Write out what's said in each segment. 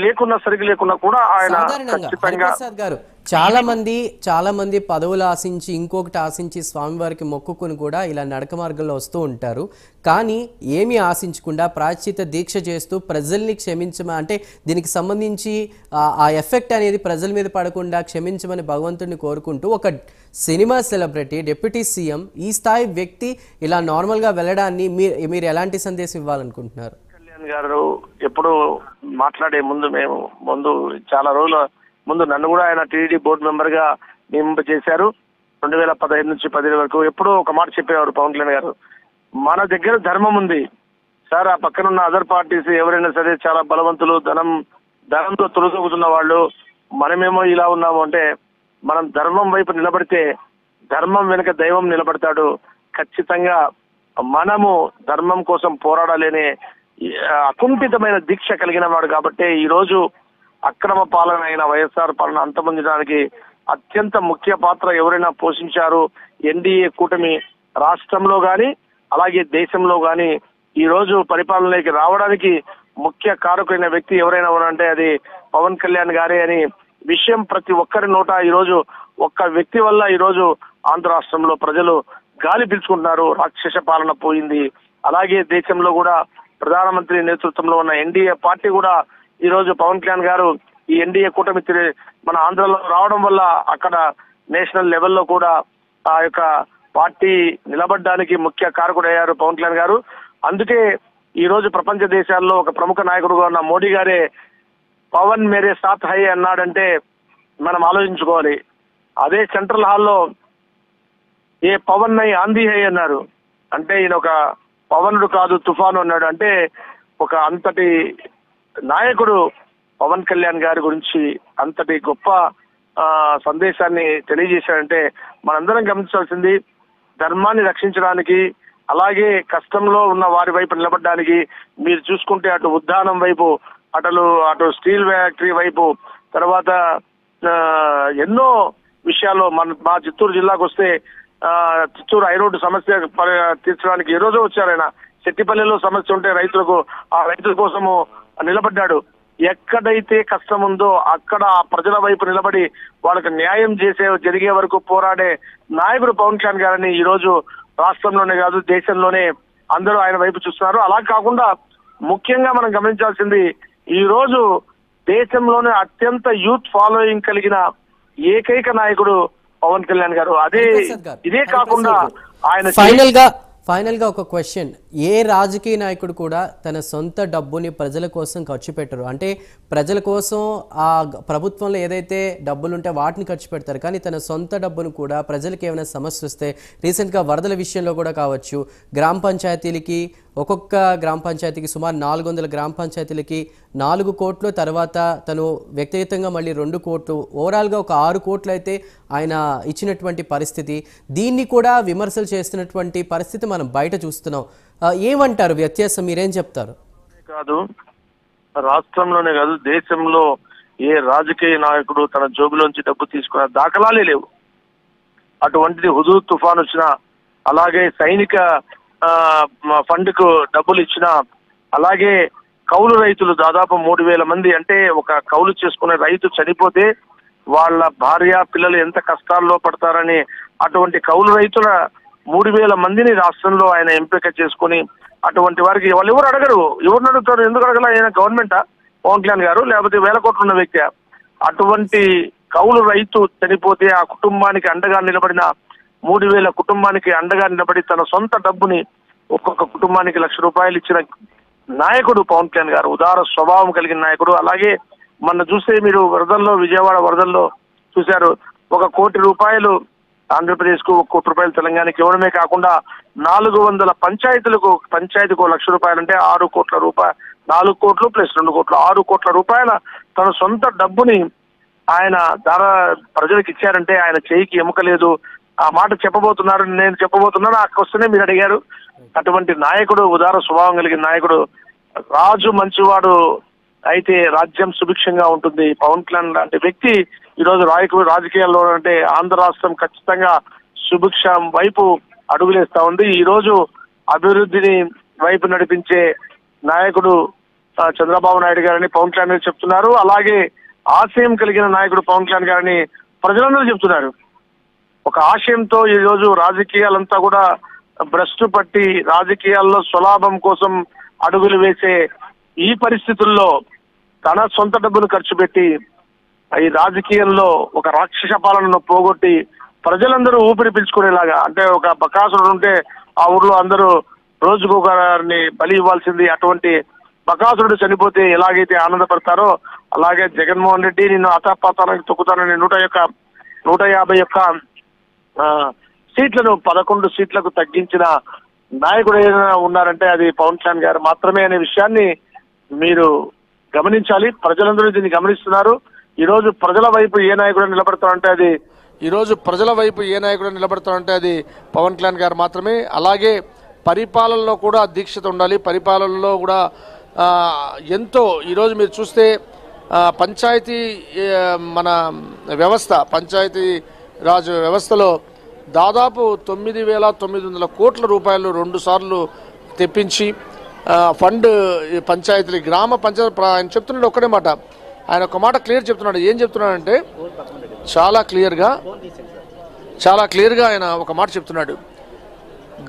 లేకున్నా సరిగ్గా లేకున్నా కూడా ఆయన ఖచ్చితంగా గారు చాలా మంది పదవులు ఆశించి ఇంకొకటి ఆశించి స్వామివారికి మొక్కుకుని కూడా ఇలా నడక మార్గంలో వస్తూ ఉంటారు. కానీ ఏమీ ఆశించకుండా ప్రాయశ్చిత్త దీక్ష చేస్తూ ప్రజల్ని క్షమించమని, అంటే దీనికి సంబంధించి ఆ ఎఫెక్ట్ అనేది ప్రజల మీద పడకుండా క్షమించమని భగవంతుడిని కోరుకుంటూ ఒక సినిమా సెలబ్రిటీ, డిప్యూటీ సీఎం ఈ స్థాయి వ్యక్తి ఇలా నార్మల్గా వెళ్ళడాన్ని మీరు ఎలాంటి సందేశం ఇవ్వాలనుకుంటున్నారు? కళ్యాణ్ గారు ఎప్పుడు మాట్లాడే ముందు చాలా రోజుల ముందు నన్ను కూడా ఆయన టీడీ బోర్డు మెంబర్ గా నియమింపజేశారు. 2015 నుంచి 2017 వరకు ఎప్పుడో ఒక మాట చెప్పేవారు పవన్ కళ్యాణ్ గారు, మన దగ్గర ధర్మం ఉంది సార్. ఆ పక్కన ఉన్న అదర్ పార్టీస్ ఎవరైనా సరే చాలా బలవంతులు, ధనంతో తొలగొతున్న వాళ్ళు, మనమేమో ఇలా ఉన్నాము అంటే, మనం ధర్మం వైపు నిలబడితే ధర్మం వెనుక దైవం నిలబడతాడు. ఖచ్చితంగా మనము ధర్మం కోసం పోరాడాలనే అకుంఠితమైన దీక్ష కలిగిన వాడు కాబట్టి ఈ రోజు అక్రమ పాలన అయిన వైఎస్ఆర్ పాలన అంతమొందడానికి అత్యంత ముఖ్య పాత్ర ఎవరైనా పోషించారు ఎన్డీఏ కూటమి రాష్ట్రంలో గాని అలాగే దేశంలో గాని ఈ రోజు పరిపాలనలోకి రావడానికి ముఖ్య కారకులైన వ్యక్తి ఎవరైనా ఉన్నారంటే అది పవన్ కళ్యాణ్ గారే అని విషయం ప్రతి ఒక్కరి నోట ఈ రోజు ఒక్క వ్యక్తి వల్ల ఈ రోజు ఆంధ్ర రాష్ట్రంలో ప్రజలు గాలి పీల్చుకుంటున్నారు. రాక్షస పాలన పోయింది. అలాగే దేశంలో కూడా ప్రధానమంత్రి నేతృత్వంలో ఉన్న ఎన్డీఏ పార్టీ కూడా ఈ రోజు పవన్ కళ్యాణ్ గారు ఈ ఎన్డీఏ కూటమి మన ఆంధ్రలో రావడం వల్ల అక్కడ నేషనల్ లెవెల్లో కూడా ఆ యొక్క పార్టీ నిలబడడానికి ముఖ్య కారకుడయ్యారు పవన్ కళ్యాణ్ గారు. అందుకే ఈ రోజు ప్రపంచ దేశాల్లో ఒక ప్రముఖ నాయకుడుగా ఉన్న మోడీ గారే పవన్ మేరే సాత్ హై అన్నాడంటే మనం ఆలోచించుకోవాలి. అదే సెంట్రల్ హాల్లో ఏ పవన్ నై ఆంధీ హై అన్నారు అంటే ఈయన ఒక పవనుడు కాదు తుఫాను అన్నాడు. అంటే ఒక అంతటి నాయకుడు పవన్ కళ్యాణ్ గారి గురించి అంతటి గొప్ప సందేశాన్ని తెలియజేశాడంటే మనందరం గమనించాల్సింది ధర్మాన్ని రక్షించడానికి, అలాగే కష్టంలో ఉన్న వారి వైపు నిలబడడానికి. మీరు చూసుకుంటే అటు ఉద్దానం వైపు, అటు స్టీల్ ఫ్యాక్టరీ వైపు, తర్వాత ఎన్నో విషయాల్లో మా చిత్తూరు జిల్లాకు వస్తే చిత్తూరు హైరోడ్డు సమస్య తీర్చడానికి ఈ రోజు వచ్చారు ఆయన. చెట్టిపల్లిలో సమస్య ఉంటే ఆ రైతుల కోసము నిలబడ్డాడు. ఎక్కడైతే కష్టం ఉందో అక్కడ ప్రజల వైపు నిలబడి వాళ్ళకి న్యాయం జరిగే వరకు పోరాడే నాయకుడు పవన్ కళ్యాణ్ గారని ఈ రోజు రాష్ట్రంలోనే కాదు దేశంలోనే అందరూ ఆయన వైపు చూస్తున్నారు. అలా కాకుండా ముఖ్యంగా మనం గమనించాల్సింది ఈ రోజు దేశంలోనే అత్యంత యూత్ ఫాలోయింగ్ కలిగిన ఏకైక నాయకుడు పవన్ కళ్యాణ్ గారు. ఇదే కాకుండా ఆయన ఫైనల్ గా ఒక క్వశ్చన్, ఏ రాజకీయ నాయకుడు కూడా తన సొంత డబ్బుని ప్రజల కోసం ఖర్చు పెట్టరు. అంటే ప్రజల కోసం ఆ ప్రభుత్వంలో ఏదైతే డబ్బులు ఉంటే వాటిని ఖర్చు పెడతారు, కానీ తన సొంత డబ్బును కూడా ప్రజలకు ఏమైనా సమస్య వస్తే, రీసెంట్గా వరదల విషయంలో కూడా కావచ్చు, గ్రామ పంచాయతీలకి ఒక్కొక్క గ్రామ పంచాయతీకి సుమారు 400 గ్రామ పంచాయతీలకి 4 కోట్లు, తర్వాత తను వ్యక్తిగతంగా మళ్ళీ 2 కోట్లు, ఓవరాల్గా ఒక 6 కోట్లు అయితే ఆయన ఇచ్చినటువంటి పరిస్థితి. దీన్ని కూడా విమర్శలు చేస్తున్నటువంటి పరిస్థితి మనం బయట చూస్తున్నాం. ఏమంటారు వ్యత్యాసం, మీరేం చెప్తారు? కాదు రాష్ట్రంలోనే కాదు దేశంలో ఏ రాజకీయ నాయకుడు తన జోబులోంచి డబ్బు తీసుకున్న దాఖలాలే లేవు. అటువంటిది హుదూద్ తుఫాన్ వచ్చినా, అలాగే సైనిక ఫండ్ కు డబ్బులు ఇచ్చిన, అలాగే కౌలు రైతులు దాదాపు 3000 మంది, అంటే ఒక కౌలు చేసుకునే రైతు చనిపోతే వాళ్ళ భార్య పిల్లలు ఎంత కష్టాల్లో పడతారని అటువంటి కౌలు రైతుల 3000 మందిని రాష్ట్రంలో ఆయన ఎంపిక చేసుకుని అటువంటి వారికి వాళ్ళు ఎవరు అడగరు. ఎవరిని అడుగుతారు? ఎందుకు అడగల? ఆయన గవర్నమెంటా పవన్ కళ్యాణ్ గారు, లేకపోతే వేల కోట్లు ఉన్న వ్యక్తి? అటువంటి కౌలు రైతు చనిపోతే ఆ కుటుంబానికి అండగా నిలబడిన 3000 కుటుంబానికి అండగా నిలబడి తన సొంత డబ్బుని ఒక్కొక్క కుటుంబానికి ₹1,00,000 ఇచ్చిన నాయకుడు పవన్ కళ్యాణ్ గారు. ఉదార స్వభావం కలిగిన నాయకుడు. అలాగే మొన్న చూస్తే మీరు విజయవాడ వరదల్లో చూశారు, ₹1 కోటి ఆంధ్రప్రదేశ్ కు, ₹1 కోటి తెలంగాణకి ఇవ్వడమే కాకుండా 400 పంచాయతీలకు పంచాయతీకు ₹1,00,000 అంటే ₹6 కోట్ల, 4 కోట్లు ప్లస్ 2 కోట్లు, ₹6 కోట్ల తన సొంత డబ్బుని ఆయన ప్రజలకు ఇచ్చారంటే ఆయన చేయికి ఎముకలేదు. ఆ మాట చెప్పబోతున్నారు, నేను చెప్పబోతున్నాను. ఆ క్వశ్చనే మీరు అడిగారు. అటువంటి నాయకుడు, ఉదార స్వభావం కలిగిన నాయకుడు, రాజు మంచివాడు అయితే రాజ్యం సుభిక్షంగా ఉంటుంది. పవన్ కళ్యాణ్ లాంటి వ్యక్తి ఈరోజు రాజకీయాల్లో అంటే ఆంధ్ర రాష్ట్రం ఖచ్చితంగా సుభిక్షం వైపు అడుగులేస్తా ఉంది. ఈ రోజు అభివృద్ధిని వైపు నడిపించే నాయకుడు చంద్రబాబు నాయుడు గారని పవన్ కళ్యాణ్ గారు చెప్తున్నారు. అలాగే ఆశయం కలిగిన నాయకుడు పవన్ కళ్యాణ్ గారని ప్రజలందరూ చెప్తున్నారు. ఒక ఆశయంతో ఈ రోజు రాజకీయాలంతా కూడా భ్రష్టు పట్టి రాజకీయాల్లో స్వలాభం కోసం అడుగులు వేసే ఈ పరిస్థితుల్లో తన సొంత డబ్బును ఖర్చు పెట్టి ఈ రాజకీయంలో ఒక రాక్షస పాలనను పోగొట్టి ప్రజలందరూ ఊపిరి పీల్చుకునేలాగా, అంటే ఒక బకాసురుడు ఉంటే ఆ ఊర్లో అందరూ రోజుకు ఒకరిని బలి ఇవ్వాల్సింది, అటువంటి బకాసురుడు చనిపోతే ఎలాగైతే ఆనందపడతారో అలాగే జగన్మోహన్ రెడ్డి నిన్ను అతపాతానికి తొక్కుతానని 150 సీట్లను 11 సీట్లకు తగ్గించిన నాయకుడు ఏదైనా ఉన్నారంటే అది పవన్ కళ్యాణ్ గారు మాత్రమే అనే విషయాన్ని మీరు గమనించాలి. ప్రజలందరూ దీన్ని గమనిస్తున్నారు. ఈ రోజు ప్రజల వైపు ఏ నాయకుడు నిలబడతారంటే అది పవన్ కళ్యాణ్ గారు మాత్రమే. అలాగే పరిపాలనలో కూడా దీక్షత ఉండాలి. పరిపాలనలో కూడా ఎంతో ఈరోజు మీరు చూస్తే పంచాయతీ మన వ్యవస్థ, పంచాయతీ రాజ్ వ్యవస్థలో దాదాపు 9,900 కోట్ల రూపాయలు 2 సార్లు తెప్పించి ఫండ్ పంచాయతీ గ్రామ పంచాయతీ ఆయన చెప్తున్నాడు ఒక్కడే మాట. ఆయన ఒక మాట క్లియర్ చెప్తున్నాడు. ఏం చెప్తున్నాడంటే చాలా క్లియర్గా ఆయన ఒక మాట చెప్తున్నాడు.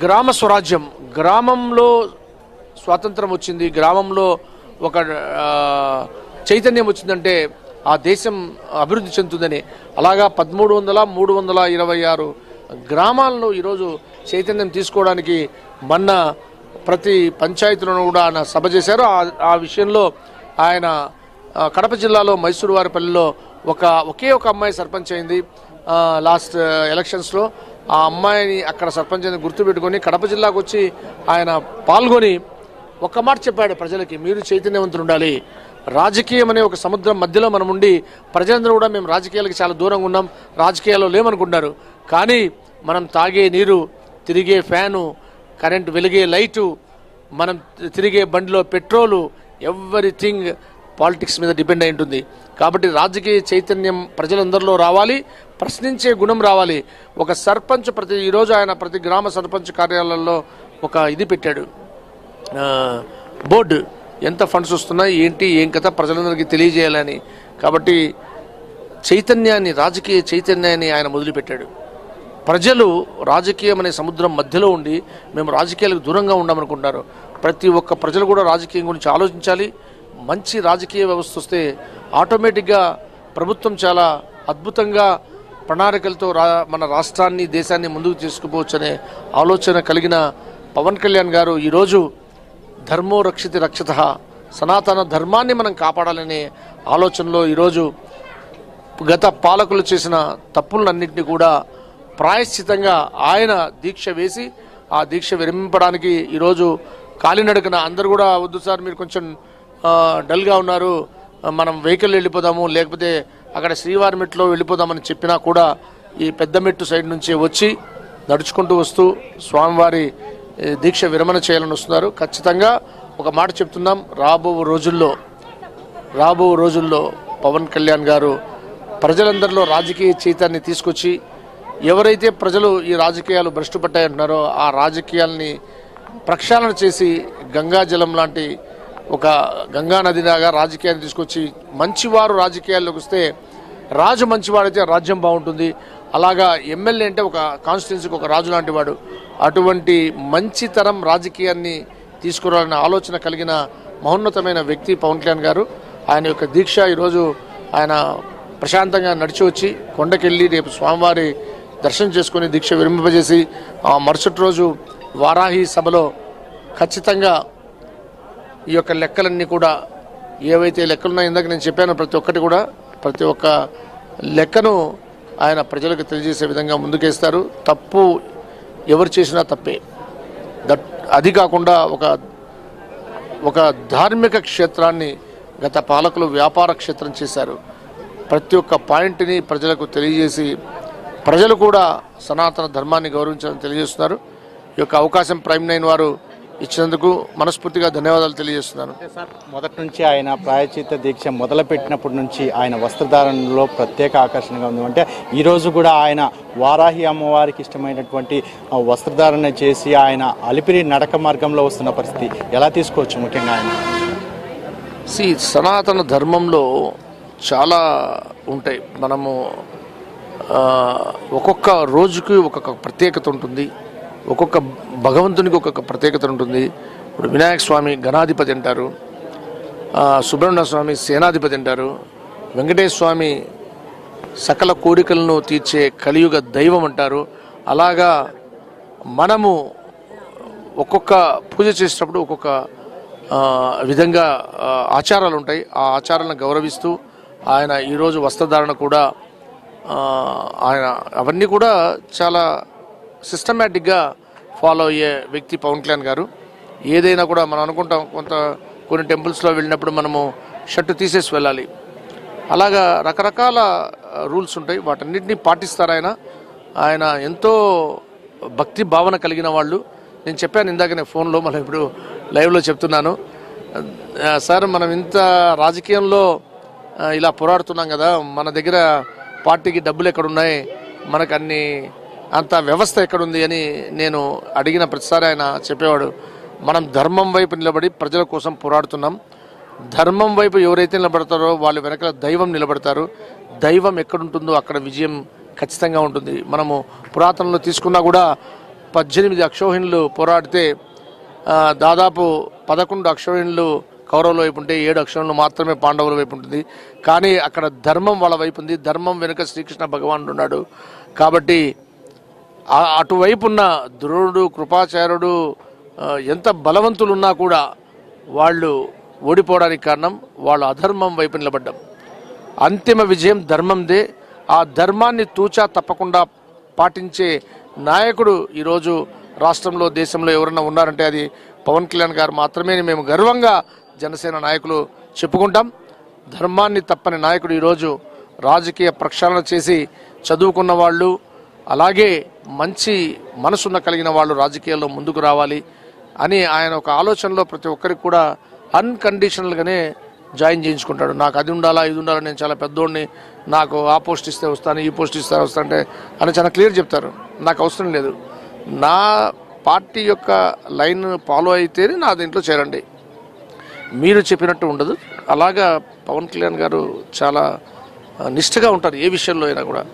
గ్రామ స్వరాజ్యం, గ్రామంలో స్వాతంత్రం వచ్చింది, గ్రామంలో ఒక చైతన్యం వచ్చిందంటే ఆ దేశం అభివృద్ధి చెందుతుందని. అలాగా 13,326 గ్రామాల్లో ఈరోజు చైతన్యం తీసుకోవడానికి మొన్న ప్రతి పంచాయతీలను కూడా ఆయన సభ చేశారు. ఆ విషయంలో ఆయన కడప జిల్లాలో మైసూరువారిపల్లిలో ఒకే ఒక అమ్మాయి సర్పంచ్ అయింది లాస్ట్ ఎలక్షన్స్లో. ఆ అమ్మాయిని అక్కడ సర్పంచ్ అని గుర్తుపెట్టుకొని కడప జిల్లాకు వచ్చి ఆయన పాల్గొని ఒక మాట చెప్పాడు ప్రజలకి, మీరు చైతన్యవంతులు ఉండాలి. రాజకీయం అనే ఒక సముద్రం మధ్యలో మనం ఉండి ప్రజలందరూ కూడా మేము రాజకీయాలకు చాలా దూరంగా ఉన్నాం, రాజకీయాల్లో లేమనుకుంటున్నారు. కానీ మనం తాగే నీరు, తిరిగే ఫ్యాను, కరెంట్ వెలిగే లైటు, మనం తిరిగే బండిలో పెట్రోలు, ఎవ్రీథింగ్ పాలిటిక్స్ మీద డిపెండ్ అయి ఉంటుంది. కాబట్టి రాజకీయ చైతన్యం ప్రజలందరిలో రావాలి, ప్రశ్నించే గుణం రావాలి. ఒక సర్పంచ్ ఈరోజు ఆయన ప్రతి గ్రామ సర్పంచ్ కార్యాలయాల్లో ఒక ఇది పెట్టాడు, బోర్డు, ఎంత ఫండ్స్ వస్తున్నాయి, ఏంటి ఏం కథ ప్రజలందరికీ తెలియజేయాలని. కాబట్టి చైతన్యాన్ని, రాజకీయ చైతన్యాన్ని ఆయన మొదలుపెట్టాడు. ప్రజలు రాజకీయం అనే సముద్రం మధ్యలో ఉండి మేము రాజకీయాలకు దూరంగా ఉన్నామనుకుంటున్నారు. ప్రతి ఒక్క ప్రజలు కూడా రాజకీయం గురించి ఆలోచించాలి. మంచి రాజకీయ వ్యవస్థ వస్తే ఆటోమేటిక్గా ప్రభుత్వం చాలా అద్భుతంగా ప్రణాళికలతో మన రాష్ట్రాన్ని, దేశాన్ని ముందుకు తీసుకుపోవచ్చు అనే ఆలోచన కలిగిన పవన్ కళ్యాణ్ గారు ఈరోజు ధర్మో రక్షితి రక్షిత, సనాతన ధర్మాన్ని మనం కాపాడాలనే ఆలోచనలో ఈరోజు గత పాలకులు చేసిన తప్పులన్నింటినీ కూడా ప్రాయశ్చితంగా ఆయన దీక్ష వేసి ఆ దీక్ష విరమింపడానికి ఈరోజు కాలినడకన అందరూ కూడా వద్దు సార్ మీరు కొంచెం డల్గా ఉన్నారు, మనం వెహికల్ వెళ్ళిపోదాము, లేకపోతే అక్కడ శ్రీవారి మెట్లో వెళ్ళిపోదామని చెప్పినా కూడా ఈ పెద్ద మెట్టు సైడ్ నుంచి వచ్చి నడుచుకుంటూ వస్తూ స్వామివారి దీక్ష విరమణ చేయాలని వస్తున్నారు. ఖచ్చితంగా ఒక మాట చెప్తున్నాం, రాబో రోజుల్లో పవన్ కళ్యాణ్ గారు ప్రజలందరిలో రాజకీయ చైతన్యాన్ని తీసుకొచ్చి ఎవరైతే ప్రజలు ఈ రాజకీయాలు భ్రష్టు పట్టాయంటున్నారో ఆ రాజకీయాల్ని ప్రక్షాళన చేసి గంగా జలం లాంటి ఒక గంగా నదిలాగా రాజకీయాన్ని తీసుకొచ్చి మంచివారు రాజకీయాల్లోకి వస్తే రాజు మంచివాడైతే రాజ్యం బాగుంటుంది. అలాగా ఎమ్మెల్యే అంటే ఒక కాన్స్టిట్యున్సీకి ఒక రాజు లాంటి వాడు. అటువంటి మంచి తరం రాజకీయాన్ని తీసుకురావాలనే ఆలోచన కలిగిన మహోన్నతమైన వ్యక్తి పవన్ కళ్యాణ్ గారు. ఆయన యొక్క దీక్ష ఈరోజు ఆయన ప్రశాంతంగా నడిచి వచ్చి కొండకెళ్ళి రేపు స్వామివారి దర్శనం చేసుకుని దీక్ష విరమింపజేసి ఆ మరుసటి రోజు వారాహి సభలో ఖచ్చితంగా ఈ యొక్క లెక్కలన్నీ కూడా ఏవైతే లెక్కలున్నాయో ఇందాక నేను చెప్పాను ప్రతి ఒక్క లెక్కను ఆయన ప్రజలకు తెలియజేసే విధంగా ముందుకేస్తారు. తప్పు ఎవరు చేసినా తప్పే. అది కాకుండా ఒక ధార్మిక క్షేత్రాన్ని గత పాలకులు వ్యాపార క్షేత్రం చేశారు. ప్రతి ఒక్క పాయింట్ని ప్రజలకు తెలియజేసి ప్రజలు కూడా సనాతన ధర్మాన్ని గౌరవించాలని తెలియజేస్తున్నారు. ఈ యొక్క అవకాశం ప్రైమ్ 9 వారు ఇచ్చినందుకు మనస్ఫూర్తిగా ధన్యవాదాలు తెలియజేస్తున్నాను. సార్, మొదటి నుంచి ఆయన ప్రాయశ్చిత్త దీక్ష మొదలుపెట్టినప్పటి నుంచి ఆయన వస్త్రధారణలో ప్రత్యేక ఆకర్షణగా ఉంది. అంటే ఈరోజు కూడా ఆయన వారాహి అమ్మవారికి ఇష్టమైనటువంటి వస్త్రధారణ చేసి ఆయన అలిపిరి నడక మార్గంలో వస్తున్న పరిస్థితి ఎలా తీసుకోవచ్చు? ముఖ్యంగా ఆయన సనాతన ధర్మంలో చాలా ఉంటాయి. మనము ఒక్కొక్క రోజుకి ఒక్కొక్క ప్రత్యేకత ఉంటుంది, ఒక్కొక్క భగవంతునికి ఒక్కొక్క ప్రత్యేకత ఉంటుంది. ఇప్పుడు వినాయక స్వామి గణాధిపతి అంటారు, సుబ్రహ్మణ్య స్వామి సేనాధిపతి అంటారు, వెంకటేశ్వర స్వామి సకల కోరికలను తీర్చే కలియుగ దైవం అంటారు. అలాగా మనము ఒక్కొక్క పూజ చేసేటప్పుడు ఒక్కొక్క విధంగా ఆచారాలు ఉంటాయి. ఆ ఆచారాలను గౌరవిస్తూ ఆయన ఈరోజు వస్త్రధారణ కూడా ఆయన అవన్నీ కూడా చాలా సిస్టమేటిక్గా ఫాలో అయ్యే వ్యక్తి పవన్ కళ్యాణ్ గారు. ఏదైనా కూడా మనం అనుకుంటాం కొన్ని టెంపుల్స్లో వెళ్ళినప్పుడు మనము షర్టు తీసేసి వెళ్ళాలి, అలాగా రకరకాల రూల్స్ ఉంటాయి, వాటన్నిటిని పాటిస్తారు ఆయన ఎంతో భక్తి భావన కలిగిన వాళ్ళు. నేను చెప్పాను ఇందాకనే ఫోన్లో, మనం ఇప్పుడు లైవ్లో చెప్తున్నాను. సార్ మనం ఇంత రాజకీయంలో ఇలా పోరాడుతున్నాం కదా, మన దగ్గర పార్టీకి డబ్బులు ఎక్కడున్నాయి, మనకు అంత వ్యవస్థ ఎక్కడుంది అని నేను అడిగిన ప్రతిసారి ఆయన చెప్పేవాడు, మనం ధర్మం వైపు నిలబడి ప్రజల కోసం పోరాడుతున్నాం. ధర్మం వైపు ఎవరైతే నిలబడతారో వాళ్ళ వెనకాల దైవం నిలబడతారు. దైవం ఎక్కడుంటుందో అక్కడ విజయం ఖచ్చితంగా ఉంటుంది. మనము పురాతనలో తీసుకున్నా కూడా 18 అక్షోహిణులు పోరాడితే దాదాపు 11 అక్షోహిణులు కౌరవుల వైపు ఉంటే 7 అక్షోహిణులు మాత్రమే పాండవుల వైపు ఉంటుంది. కానీ అక్కడ ధర్మం వాళ్ళ వైపు ఉంది, ధర్మం వెనుక శ్రీకృష్ణ భగవానుడు ఉన్నాడు. కాబట్టి అటువైపు ఉన్న ద్రోణుడు, కృపాచార్యుడు ఎంత బలవంతులు ఉన్నా కూడా వాళ్ళు ఓడిపోవడానికి కారణం వాళ్ళు అధర్మం వైపు నిలబడ్డం. అంతిమ విజయం ధర్మందే. ఆ ధర్మాన్ని తూచా తప్పకుండా పాటించే నాయకుడు ఈరోజు రాష్ట్రంలో దేశంలో ఎవరన్నా ఉన్నారంటే అది పవన్ కళ్యాణ్ గారు మాత్రమే. మేము గర్వంగా జనసేన నాయకులు చెప్పుకుంటాం. ధర్మాన్ని తప్పని నాయకుడు ఈరోజు రాజకీయ ప్రక్షాళన చేసి చదువుకున్న వాళ్ళు, అలాగే మంచి మనసున్న కలిగిన వాళ్ళు రాజకీయాల్లో ముందుకు రావాలి అని ఆయన ఒక ఆలోచనలో ప్రతి ఒక్కరికి కూడా అన్కండిషనల్గానే జాయిన్ చేయించుకుంటాడు. నాకు అది ఉండాలా, ఇది ఉండాలా, నేను చాలా పెద్దోడిని, నాకు ఆ పోస్ట్ ఇస్తే వస్తాను, ఈ పోస్ట్ ఇస్తే వస్తానంటే అని చాలా క్లియర్ చెప్తారు. నాకు అవసరం లేదు, నా పార్టీ యొక్క లైన్ ఫాలో అయితేనే నా దీంట్లో చేరండి, మీరు చెప్పినట్టు ఉండదు. అలాగా పవన్ కళ్యాణ్ గారు చాలా నిష్ఠగా ఉంటారు ఏ విషయంలో అయినా కూడా.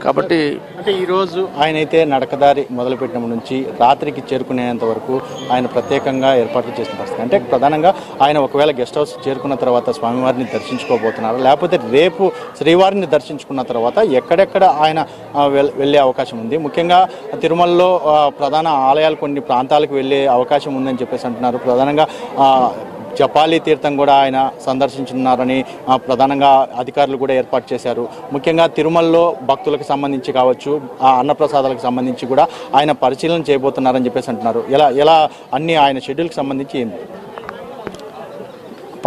కాబట్టి అంటే ఈరోజు ఆయన అయితే నడకదారి మొదలుపెట్టినప్పటి నుంచి రాత్రికి చేరుకునేంత వరకు ఆయన ప్రత్యేకంగా ఏర్పాట్లు చేసిన పరిస్థితి. అంటే ప్రధానంగా ఆయన ఒకవేళ గెస్ట్ హౌస్ చేరుకున్న తర్వాత స్వామివారిని దర్శించుకోబోతున్నారు, లేకపోతే రేపు శ్రీవారిని దర్శించుకున్న తర్వాత ఎక్కడెక్కడ ఆయన వెళ్ళే అవకాశం ఉంది. ముఖ్యంగా తిరుమలలో ప్రధాన ఆలయాలు కొన్ని ప్రాంతాలకు వెళ్ళే అవకాశం ఉందని చెప్పేసి అంటున్నారు. ప్రధానంగా జపాలి తీర్థం కూడా ఆయన సందర్శించున్నారని ప్రధానంగా అధికారులు కూడా ఏర్పాటు చేశారు. ముఖ్యంగా తిరుమలలో భక్తులకు సంబంధించి కావచ్చు, ఆ అన్నప్రసాదాలకు సంబంధించి కూడా ఆయన పరిశీలన చేయబోతున్నారని చెప్పేసి అంటున్నారు. ఎలా అన్ని ఆయన షెడ్యూల్కి సంబంధించి ఏంటి?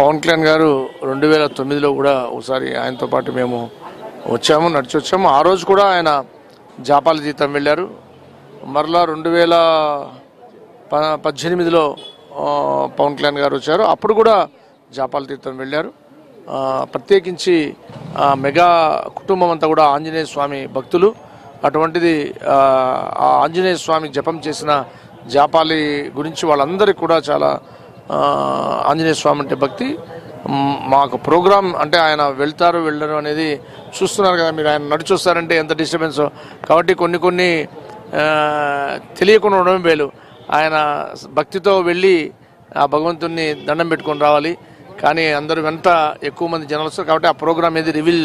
పవన్ కళ్యాణ్ గారు 2009లో కూడా ఒకసారి ఆయనతో పాటు మేము నడిచి వచ్చాము. ఆ రోజు కూడా ఆయన జాపాలి తీర్థం వెళ్ళారు. మరలా 2018లో పవన్ కళ్యాణ్ గారు వచ్చారు, అప్పుడు కూడా జాపాలి తీర్థం వెళ్ళారు. ప్రత్యేకించి మెగా కుటుంబం అంతా కూడా ఆంజనేయ స్వామి భక్తులు. అటువంటిది ఆ ఆంజనేయ స్వామి జపం చేసిన జాపాలి గురించి వాళ్ళందరికీ కూడా చాలా ఆంజనేయ స్వామి అంటే భక్తి. మాకు ప్రోగ్రాం అంటే ఆయన వెళ్ళరు అనేది చూస్తున్నారు కదా మీరు. ఆయన నడిచి వస్తారంటే ఎంత డిస్టర్బెన్స్. కాబట్టి కొన్ని తెలియకుండా ఉండడం వేలు. ఆయన భక్తితో వెళ్ళి ఆ భగవంతుని దండం పెట్టుకొని రావాలి. కానీ అందరూ వెంట ఎక్కువ మంది జనాలు వస్తారు కాబట్టి ఆ ప్రోగ్రామ్ ఏది రివీల్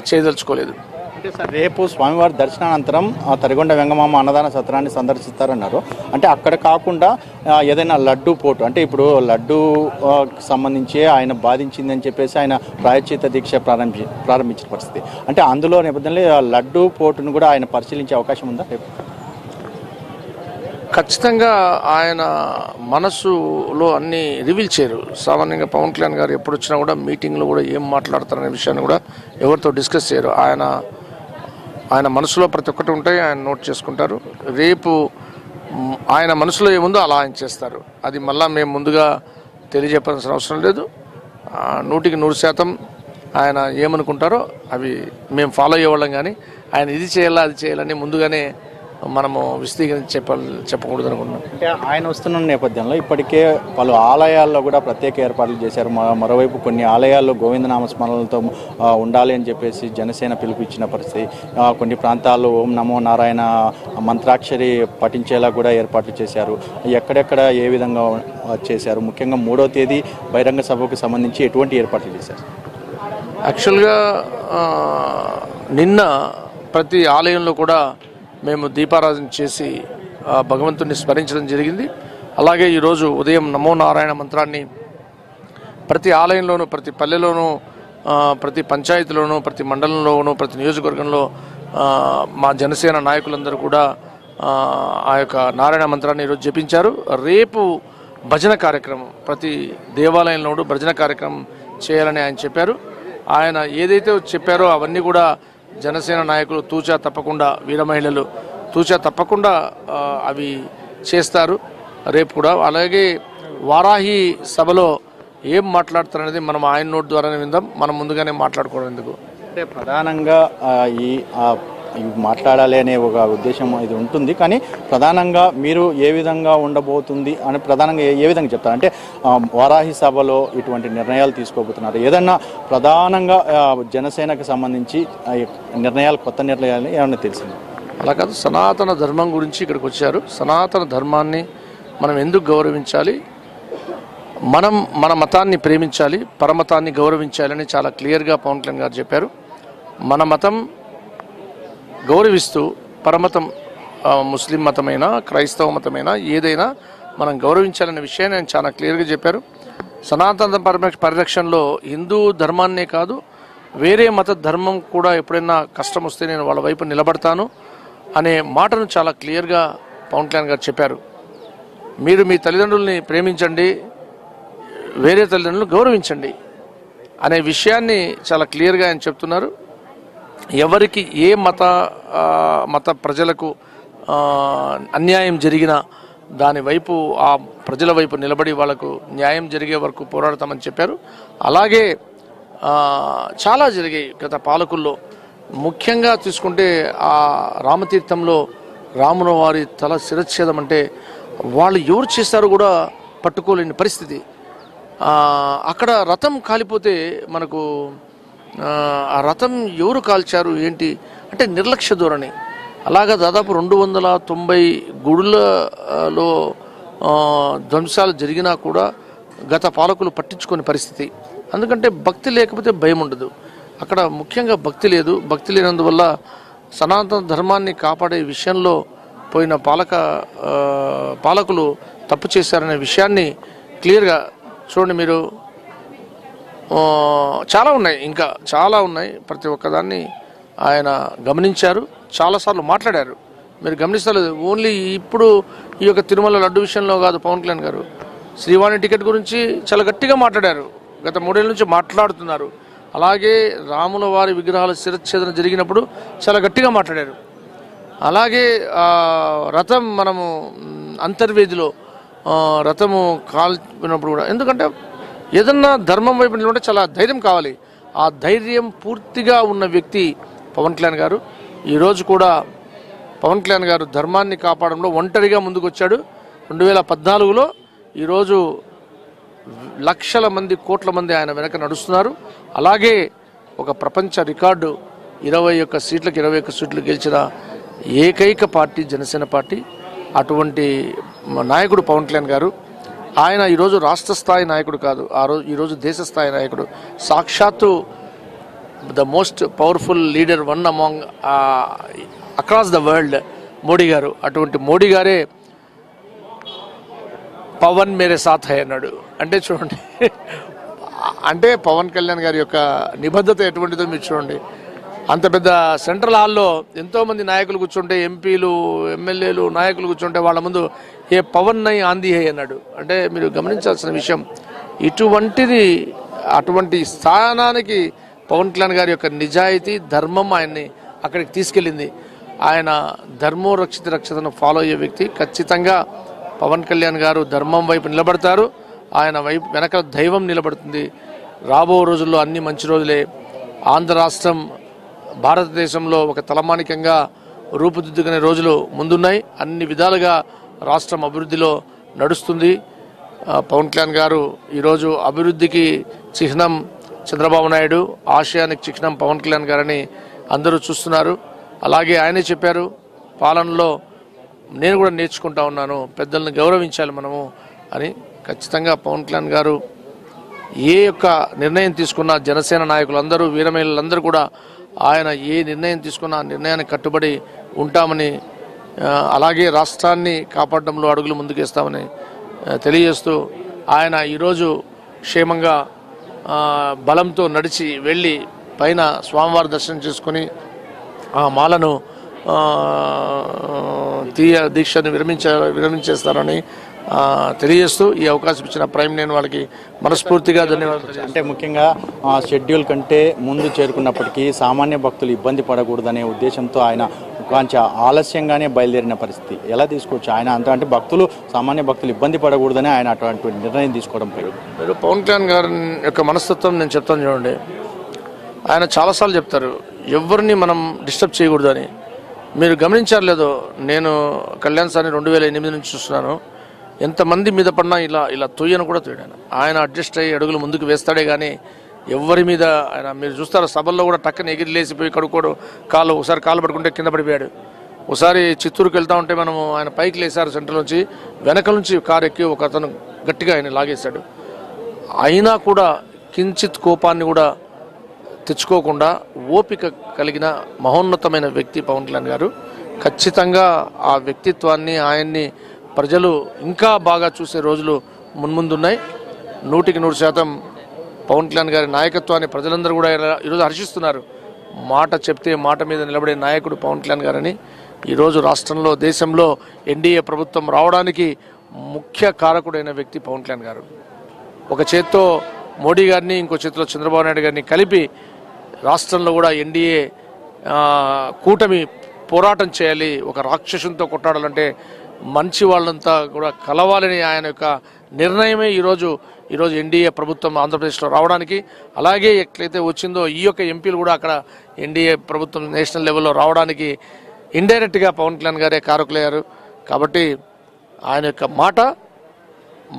చేయదలుచుకోలేదు. అంటే సార్ రేపు స్వామివారి దర్శనానంతరం తరిగొండ వెంగమామ అన్నదాన సత్రాన్ని సందర్శిస్తారన్నారు. అంటే అక్కడ కాకుండా ఏదైనా లడ్డూ పోటు, అంటే ఇప్పుడు లడ్డూ సంబంధించి ఆయన బాధించిందని చెప్పేసి ఆయన ప్రాయశ్చిత్త దీక్ష ప్రారంభించిన పరిస్థితి. అంటే అందులో నేపథ్యంలో లడ్డూ పోటును కూడా ఆయన పరిశీలించే అవకాశం ఉందా రేపు? ఖచ్చితంగా ఆయన మనసులో అన్ని రివీల్ చేయరు. సామాన్యంగా పవన్ కళ్యాణ్ గారు ఎప్పుడు వచ్చినా కూడా మీటింగ్లో కూడా ఏం మాట్లాడతారనే విషయాన్ని కూడా ఎవరితో డిస్కస్ చేయరు. ఆయన మనసులో ప్రతి ఒక్కటి ఉంటాయి, ఆయన నోట్ చేసుకుంటారు. రేపు ఆయన మనసులో ఏముందో అలా ఆయన చేస్తారు. అది మళ్ళీ మేము ముందుగా తెలియజెప్పాల్సిన అవసరం లేదు. 100% ఆయన ఏమనుకుంటారో అవి మేము ఫాలో అయ్యేవాళ్ళం. కానీ ఆయన ఇది చేయాలా అది చేయాలని ముందుగానే మనము విశదీకరించి చెప్పకూడదు అనుకుంటున్నాం. అంటే ఆయన వస్తున్న నేపథ్యంలో ఇప్పటికే పలు ఆలయాల్లో కూడా ప్రత్యేక ఏర్పాట్లు చేశారు. మరోవైపు కొన్ని ఆలయాల్లో గోవిందనామ స్మరణలతో ఉండాలి అని చెప్పేసి జనసేన పిలుపు ఇచ్చిన పరిస్థితి. కొన్ని ప్రాంతాల్లో ఓం నమో నారాయణ మంత్రాక్షరి పఠించేలా కూడా ఏర్పాట్లు చేశారు. ఎక్కడెక్కడ ఏ విధంగా చేశారు? ముఖ్యంగా 3వ తేదీ బహిరంగ సభకు సంబంధించి ఎటువంటి ఏర్పాట్లు చేశారు? యాక్చువల్గా నిన్న ప్రతి ఆలయంలో కూడా మేము దీపారాధన చేసి భగవంతుని స్మరించడం జరిగింది. అలాగే ఈరోజు ఉదయం నమో నారాయణ మంత్రాన్ని ప్రతి ఆలయంలోనూ, ప్రతి పల్లెలోనూ, ప్రతి పంచాయతీలోనూ, ప్రతి మండలంలోనూ, ప్రతి నియోజకవర్గంలో మా జనసేన నాయకులందరూ కూడా ఆ యొక్క నారాయణ మంత్రాన్ని ఈరోజు జపించారు. రేపు భజన కార్యక్రమం, ప్రతి దేవాలయంలోనూ భజన కార్యక్రమం చేయాలని ఆయన చెప్పారు. ఆయన ఏదైతే చెప్పారో అవన్నీ కూడా జనసేన నాయకులు తూచా తప్పకుండా, వీర మహిళలు తూచా తప్పకుండా అవి చేస్తారు రేపు కూడా. అలాగే వారాహి సభలో ఏం మాట్లాడతారనేది మనం ఆయన నోట్ ద్వారానే విందాం. మనం ముందుగానే మాట్లాడుకోవడం ఎందుకు. అంటే ప్రధానంగా మాట్లాడాలి అనే ఒక ఉద్దేశం ఇది ఉంటుంది. కానీ ప్రధానంగా మీరు ఏ విధంగా ఉండబోతుంది అని ప్రధానంగా ఏ విధంగా చెప్తారు? అంటే వారాహి సభలో ఇటువంటి నిర్ణయాలు తీసుకోబోతున్నారు. ఏదన్నా ప్రధానంగా జనసేనకు సంబంధించి నిర్ణయాలు, కొత్త నిర్ణయాలు ఏమన్నా తెలిసింది? అలా కాదు, సనాతన ధర్మం గురించి ఇక్కడికి వచ్చారు. సనాతన ధర్మాన్ని మనం ఎందుకు గౌరవించాలి, మనం మన మతాన్ని ప్రేమించాలి, పరమతాన్ని గౌరవించాలని చాలా క్లియర్గా పవన్ కళ్యాణ్ గారు చెప్పారు. మన మతం గౌరవిస్తూ, పరమతం ముస్లిం మతమైనా క్రైస్తవ మతమైనా ఏదైనా మనం గౌరవించాలనే విషయాన్ని ఆయన చాలా క్లియర్గా చెప్పారు. సనాతన పరిరక్షణలో హిందూ ధర్మాన్నే కాదు, వేరే మత ధర్మం కూడా ఎప్పుడైనా కష్టం వస్తే నేను వాళ్ళ వైపు నిలబడతాను అనే మాటను చాలా క్లియర్గా పవన్ కళ్యాణ్ గారు చెప్పారు. మీరు మీ తల్లిదండ్రుల్ని ప్రేమించండి, వేరే తల్లిదండ్రులను గౌరవించండి అనే విషయాన్ని చాలా క్లియర్గా ఆయన చెప్తున్నారు. ఎవరికి ఏ మత ప్రజలకు అన్యాయం జరిగినా దాని వైపు, ఆ ప్రజల వైపు నిలబడి వాళ్లకు న్యాయం జరిగే వరకు పోరాడతామని చెప్పారు. అలాగే చాలా జరిగాయి గత పాలకుల్లో. ముఖ్యంగా తీసుకుంటే ఆ రామతీర్థంలో రాముల వారి తల శిరచ్ఛేదం అంటే వాళ్ళు ఎవరు చేస్తారో కూడా పట్టుకోలేని పరిస్థితి. అక్కడ రథం కాలిపోతే మనకు ఆ రథం ఎవరు కాల్చారు ఏంటి అంటే నిర్లక్ష్య ధోరణి. అలాగా దాదాపు 290 గుడులలో ధ్వంసాలు జరిగినా కూడా గత పాలకులు పట్టించుకునే పరిస్థితి. ఎందుకంటే భక్తి లేకపోతే భయం ఉండదు. అక్కడ ముఖ్యంగా భక్తి లేదు. భక్తి లేనందువల్ల సనాతన ధర్మాన్ని కాపాడే విషయంలో పోయిన పాలకులు తప్పు చేశారనే విషయాన్ని క్లియర్గా చూడండి. మీరు చాలా ఉన్నాయి, ఇంకా చాలా ఉన్నాయి. ప్రతి ఒక్కదాన్ని ఆయన గమనించారు, చాలాసార్లు మాట్లాడారు. మీరు గమనిస్తలేదు. ఓన్లీ ఇప్పుడు ఈ యొక్క తిరుమల లడ్డు విషయంలో కాదు, పవన్ కళ్యాణ్ గారు శ్రీవాణి టికెట్ గురించి చాలా గట్టిగా మాట్లాడారు. గత 3 ఏళ్ళ నుంచి మాట్లాడుతున్నారు. అలాగే రాముల వారి విగ్రహాల శిరచ్ఛేదన జరిగినప్పుడు చాలా గట్టిగా మాట్లాడారు. అలాగే రథం మనము అంతర్వేదిలో రథము కాల్పినప్పుడు కూడా, ఎందుకంటే ఏదన్నా ధర్మం వైపు నిలబడితే చాలా ధైర్యం కావాలి. ఆ ధైర్యం పూర్తిగా ఉన్న వ్యక్తి పవన్ కళ్యాణ్ గారు. ఈరోజు కూడా పవన్ కళ్యాణ్ గారు ధర్మాన్ని కాపాడంలో ఒంటరిగా ముందుకు వచ్చాడు. 2014లో ఈరోజు లక్షల మంది, కోట్ల మంది ఆయన వెనక నడుస్తున్నారు. అలాగే ఒక ప్రపంచ రికార్డు 21 సీట్లకు 21 సీట్లు గెలిచిన ఏకైక పార్టీ జనసేన పార్టీ. అటువంటి నాయకుడు పవన్ కళ్యాణ్ గారు. ఆయన ఈరోజు రాష్ట్ర స్థాయి నాయకుడు కాదు, ఈరోజు దేశ స్థాయి నాయకుడు. సాక్షాత్తు the most powerful leader one among across the world Modi గారు. అటువంటి మోడీ గారే పవన్ మేరే సాథ్ హై అన్నాడు. అంటే చూడండి, అంటే పవన్ కళ్యాణ్ గారి యొక్క నిబద్ధత ఎటువంటిదో మీరు చూడండి. అంత పెద్ద సెంట్రల్ హాల్లో ఎంతోమంది నాయకులు కూర్చుంటే, ఎంపీలు, ఎమ్మెల్యేలు, నాయకులు కూర్చుంటే వాళ్ళ ముందు ఏ పవన్ నై ఆంధీ హై అన్నాడు. అంటే మీరు గమనించాల్సిన విషయం, అటువంటి స్థానానికి పవన్ కళ్యాణ్ గారి యొక్క నిజాయితీ, ధర్మం ఆయన్ని అక్కడికి తీసుకెళ్ళింది. ఆయన ధర్మో రక్షితను ఫాలో అయ్యే వ్యక్తి. ఖచ్చితంగా పవన్ కళ్యాణ్ గారు ధర్మం వైపు నిలబడతారు. ఆయన వైపు వెనక దైవం నిలబడుతుంది. రాబో రోజుల్లో అన్ని మంచి రోజులే. ఆంధ్ర రాష్ట్రం భారతదేశంలో ఒక తలమానికంగా రూపుదిద్దుకునే రోజులు ముందున్నాయి. అన్ని విధాలుగా రాష్ట్రం అభివృద్ధిలో నడుస్తుంది. పవన్ కళ్యాణ్ గారు ఈరోజు అభివృద్ధికి చిహ్నం చంద్రబాబు నాయుడు, ఆశయానికి చిహ్నం పవన్ కళ్యాణ్ గారని అందరూ చూస్తున్నారు. అలాగే ఆయనే చెప్పారు, పాలనలో నేను కూడా నేర్చుకుంటా ఉన్నాను, పెద్దలను గౌరవించాలి మనము అని. ఖచ్చితంగా పవన్ కళ్యాణ్ గారు ఏ యొక్క నిర్ణయం తీసుకున్నా జనసేన నాయకులందరూ, వీరమహిళలందరూ కూడా ఆయన ఏ నిర్ణయం తీసుకున్నా ఆ నిర్ణయానికి కట్టుబడి ఉంటామని, అలాగే రాష్ట్రాన్ని కాపాడడంలో అడుగులు ముందుకేస్తామని తెలియజేస్తూ ఆయన ఈరోజు క్షేమంగా బలంతో నడిచి వెళ్ళి పైన స్వామివారి దర్శనం చేసుకొని ఆ మాలను దీక్షను విరమించేస్తారని తెలియజేస్తూ ఈ అవకాశం ఇచ్చిన ప్రైమ్ నేను వాళ్ళకి మనస్ఫూర్తిగా ధన్యవాదాలు. అంటే ముఖ్యంగా షెడ్యూల్ కంటే ముందు చేరుకున్నప్పటికీ సామాన్య భక్తులు ఇబ్బంది పడకూడదనే ఉద్దేశంతో ఆయన కొంచెం ఆలస్యంగానే బయలుదేరిన పరిస్థితి ఎలా తీసుకోవచ్చు? ఆయన అంటే భక్తులు, సామాన్య భక్తులు ఇబ్బంది పడకూడదని ఆయన అటువంటి నిర్ణయం తీసుకోవడం మీరు పవన్ కళ్యాణ్ గారి యొక్క మనస్తత్వం నేను చెప్తాను చూడండి. ఆయన చాలాసార్లు చెప్తారు ఎవరిని మనం డిస్టర్బ్ చేయకూడదు అని. మీరు గమనించారు లేదో, నేను కళ్యాణ్ సార్ని 2008 నుంచి చూస్తున్నాను. ఎంతమంది మీద పడినా ఇలా తొయ్యను కూడా తోయాను. ఆయన అడ్జస్ట్ అయ్యి అడుగులు ముందుకు వేస్తాడే కానీ ఎవరి మీద ఆయన, మీరు చూస్తారు సభల్లో కూడా టక్కన ఎగిరి లేసిపోయి కడుక్కోడు, ఒకసారి కాళ్ళు పడుకుంటే కింద పడిపోయాడు. ఒకసారి చిత్తూరుకి వెళ్తా ఉంటే మనము ఆయన పైకి లేసారు సెంటర్ నుంచి, వెనక నుంచి కారు ఎక్కి ఒక అతను గట్టిగా ఆయన లాగేశాడు. అయినా కూడా కించిత్ కోపాన్ని కూడా తెచ్చుకోకుండా ఓపిక కలిగిన మహోన్నతమైన వ్యక్తి పవన్ కళ్యాణ్ గారు. ఖచ్చితంగా ఆ వ్యక్తిత్వాన్ని, ఆయన్ని ప్రజలు ఇంకా బాగా చూసే రోజులు మున్ముందున్నాయి. 100% పవన్ కళ్యాణ్ గారి నాయకత్వాన్ని ప్రజలందరూ కూడా ఈరోజు హర్షిస్తున్నారు. మాట చెప్తే మాట మీద నిలబడే నాయకుడు పవన్ కళ్యాణ్ గారని. ఈరోజు రాష్ట్రంలో, దేశంలో ఎన్డీఏ ప్రభుత్వం రావడానికి ముఖ్య కారకుడైన వ్యక్తి పవన్ కళ్యాణ్ గారు. ఒక చేత్తో మోడీ గారిని, ఇంకో చేతిలో చంద్రబాబు నాయుడు గారిని కలిపి రాష్ట్రంలో కూడా ఎన్డీఏ కూటమి పోరాటం చేయాలి. ఒక రాక్షసునితో కొట్టాడాలంటే మంచి వాళ్ళంతా కూడా కలవాలని ఆయన యొక్క నిర్ణయమే ఈరోజు ఎన్డీఏ ప్రభుత్వం ఆంధ్రప్రదేశ్లో రావడానికి, అలాగే ఎట్లయితే వచ్చిందో ఈ యొక్క ఎంపీలు కూడా అక్కడ ఎన్డీఏ ప్రభుత్వం నేషనల్ లెవెల్లో రావడానికి ఇండైరెక్ట్గా పవన్ కళ్యాణ్ గారే కారకులయ్యారు. కాబట్టి ఆయన యొక్క మాట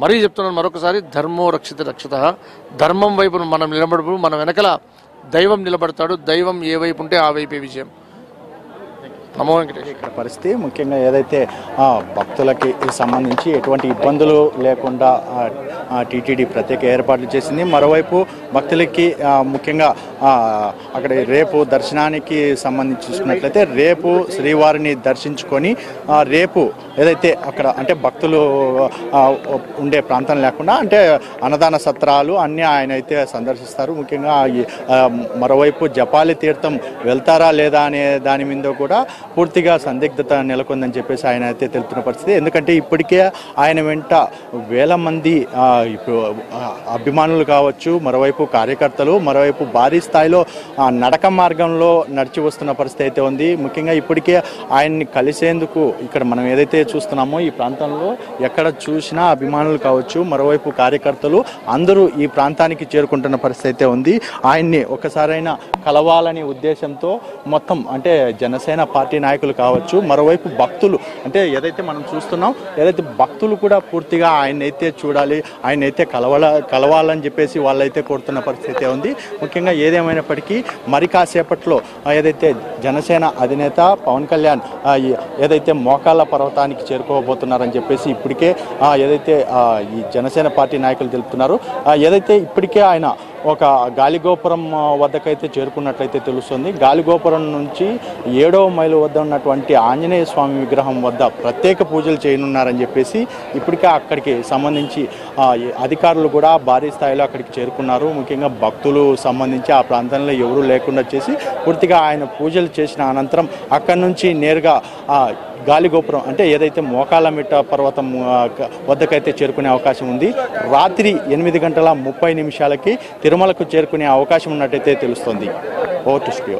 మరీ చెప్తున్నాను మరొకసారి, ధర్మో రక్షిత రక్షిత. ధర్మం వైపు మనం నిలబడు, మన వెనకల దైవం నిలబడతాడు. దైవం ఏ వైపు ఉంటే ఆ వైపే విజయం. నమో వెంకటేశ్వర. ఇక్కడ పరిస్థితి ముఖ్యంగా ఏదైతే భక్తులకి సంబంధించి ఎటువంటి ఇబ్బందులు లేకుండా టీటీడీ ప్రత్యేక ఏర్పాట్లు చేసింది. మరోవైపు భక్తులకి ముఖ్యంగా అక్కడ రేపు దర్శనానికి సంబంధించి చూసుకున్నట్లయితే రేపు శ్రీవారిని దర్శించుకొని రేపు ఏదైతే అక్కడ అంటే భక్తులు ఉండే ప్రాంతం లేకుండా అంటే అన్నదాన సత్రాలు అన్నీ ఆయన అయితే సందర్శిస్తారు. ముఖ్యంగా మరోవైపు జపాలి తీర్థం వెళ్తారా లేదా అనే దాని మీద కూడా పూర్తిగా సందిగ్ధత నెలకొందని చెప్పేసి ఆయన అయితే తెలుపుతున్న పరిస్థితి. ఎందుకంటే ఇప్పటికే ఆయన వెంట వేల మంది అభిమానులు కావచ్చు, మరోవైపు కార్యకర్తలు, మరోవైపు భారీ స్థాయిలో నడక మార్గంలో నడిచి వస్తున్న పరిస్థితి అయితే ఉంది. ముఖ్యంగా ఇప్పటికే ఆయన్ని కలిసేందుకు ఇక్కడ మనం ఏదైతే చూస్తున్నామో ఈ ప్రాంతంలో ఎక్కడ చూసినా అభిమానులు కావచ్చు, మరోవైపు కార్యకర్తలు అందరూ ఈ ప్రాంతానికి చేరుకుంటున్న పరిస్థితి అయితే ఉంది. ఆయన్ని ఒకసారైనా కలవాలని ఉద్దేశంతో మొత్తం అంటే జనసేన పార్టీ నాయకులు కావచ్చు, మరోవైపు భక్తులు అంటే ఏదైతే మనం చూస్తున్నాం ఏదైతే భక్తులు కూడా పూర్తిగా ఆయన అయితే చూడాలి, ఆయన అయితే కలవాలని చెప్పేసి వాళ్ళైతే కోరుతున్న పరిస్థితి ఉంది. ముఖ్యంగా ఏదేమైనప్పటికీ మరి కాసేపట్లో ఏదైతే జనసేన అధినేత పవన్ కళ్యాణ్ ఏదైతే మోకాళ్ళ పర్వతానికి చేరుకోబోతున్నారని చెప్పేసి ఇప్పటికే ఏదైతే ఈ జనసేన పార్టీ నాయకులు తెలుపుతున్నారు. ఏదైతే ఇప్పటికే ఆయన ఒక గాలిగోపురం వద్దకైతే చేరుకున్నట్లయితే తెలుస్తుంది. గాలిగోపురం నుంచి 7వ మైలు వద్ద ఉన్నటువంటి ఆంజనేయ స్వామి విగ్రహం వద్ద ప్రత్యేక పూజలు చేయనున్నారని చెప్పేసి ఇప్పటికే అక్కడికి సంబంధించి అధికారులు కూడా భారీ స్థాయిలో అక్కడికి చేరుకున్నారు. ముఖ్యంగా భక్తులు సంబంధించి ఆ ప్రాంతంలో ఎవరూ లేకుండా చేసి పూర్తిగా ఆయన పూజలు చేసిన అనంతరం అక్కడి నుంచి నేరుగా గాలిగోపురం అంటే ఏదైతే మోకాళ్ళమిట్ట పర్వతం వద్దకైతే చేరుకునే అవకాశం ఉంది. రాత్రి 8:30 తిరుమలకు చేరుకునే అవకాశం ఉన్నట్టయితే తెలుస్తోంది. Over to studio.